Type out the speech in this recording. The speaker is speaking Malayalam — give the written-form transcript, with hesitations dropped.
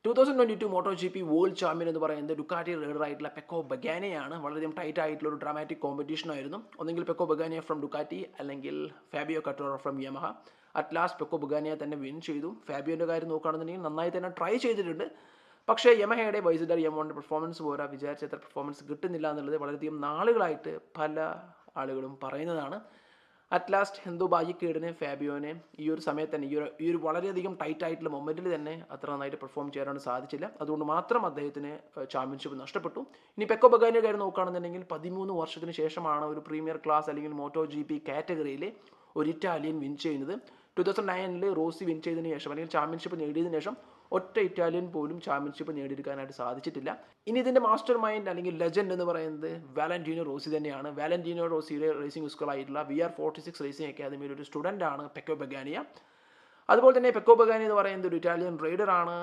2022 motto G P world champion എന്ന് പറയുന്നത് ഡുക്കാറ്റി റൈഡറായിട്ടുള്ള പെക്കോ ബഗാനയാണ്. വളരെയധികം ടൈറ്റ് ആയിട്ടുള്ള ഒരു ഡ്രാമാറ്റിക് കോമ്പറ്റീഷൻ ആയിരുന്നു. ഒന്നെങ്കിൽ പെക്കോ ബഗാനിയ ഫ്രം ഡുക്കാറ്റി അല്ലെങ്കിൽ Fabio Quartararo from Yamaha. At last Pecco Bagnaia തന്നെ വിൻ ചെയ്തു. ഫാബിയോൻ്റെ കാര്യം നോക്കുകയാണെന്നുണ്ടെങ്കിൽ നന്നായി തന്നെ ട്രൈ ചെയ്തിട്ടുണ്ട്. പക്ഷേ യമഹയുടെ വൈസിഡർ യമോണിൻ്റെ പെർഫോമൻസ് പോരാ, വിചാരിച്ചത്ര പെർഫോമൻസ് കിട്ടുന്നില്ല എന്നുള്ളത് വളരെയധികം നാളുകളായിട്ട് പല ആളുകളും പറയുന്നതാണ്. അറ്റ് ലാസ്റ്റ് എന്തോ ഭാഗ്യക്കേടിന് ഫാബിയോനെ ഈ ഒരു സമയത്ത് തന്നെ ഈ ഒരു വളരെയധികം ടൈറ്റ് ആയിട്ടുള്ള മൊമെൻറ്റിൽ തന്നെ അത്ര നന്നായിട്ട് പെർഫോം ചെയ്യാനാണ് സാധിച്ചില്ല. അതുകൊണ്ട് മാത്രം അദ്ദേഹത്തിന് ചാമ്പ്യൻഷിപ്പ് നഷ്ടപ്പെട്ടു. ഇനി പെക്കോ ബഗാനിയുടെ കാര്യം നോക്കുകയാണെന്നുണ്ടെങ്കിൽ 13 വർഷത്തിന് ശേഷമാണ് ഒരു പ്രീമിയർ ക്ലാസ് അല്ലെങ്കിൽ മോട്ടോ ജി പി കാറ്റഗറിയിൽ ഒരു ഇറ്റാലിയൻ വിൻ ചെയ്യുന്നത്. 2009 റോസി വിൻ ചെയ്തതിന് ശേഷം അല്ലെങ്കിൽ ചാമ്പ്യൻഷിപ്പ് നേടിയതിനു ശേഷം ഒറ്റ ഇറ്റാലിയൻ പോലും ചാമ്പ്യൻഷിപ്പ് നേടിയെടുക്കാനായിട്ട് സാധിച്ചിട്ടില്ല. ഇനി ഇതിൻ്റെ മാസ്റ്റർ മൈൻഡ് അല്ലെങ്കിൽ ലെജൻഡ് എന്ന് പറയുന്നത് വാലന്റീനോ റോസി തന്നെയാണ്. വാലന്റീനോ റോസിയുടെ റേസിംഗ് സ്കൂളായിട്ടുള്ള VR46 റേസിംഗ് അക്കാദമിയുടെ ഒരു സ്റ്റുഡൻ്റാണ് പെക്കോ ബഗാനിയ. അതുപോലെ തന്നെ പെക്കോ ബഗാനി എന്ന് പറയുന്നത് ഒരു ഇറ്റാലിയൻ റൈഡറാണ്.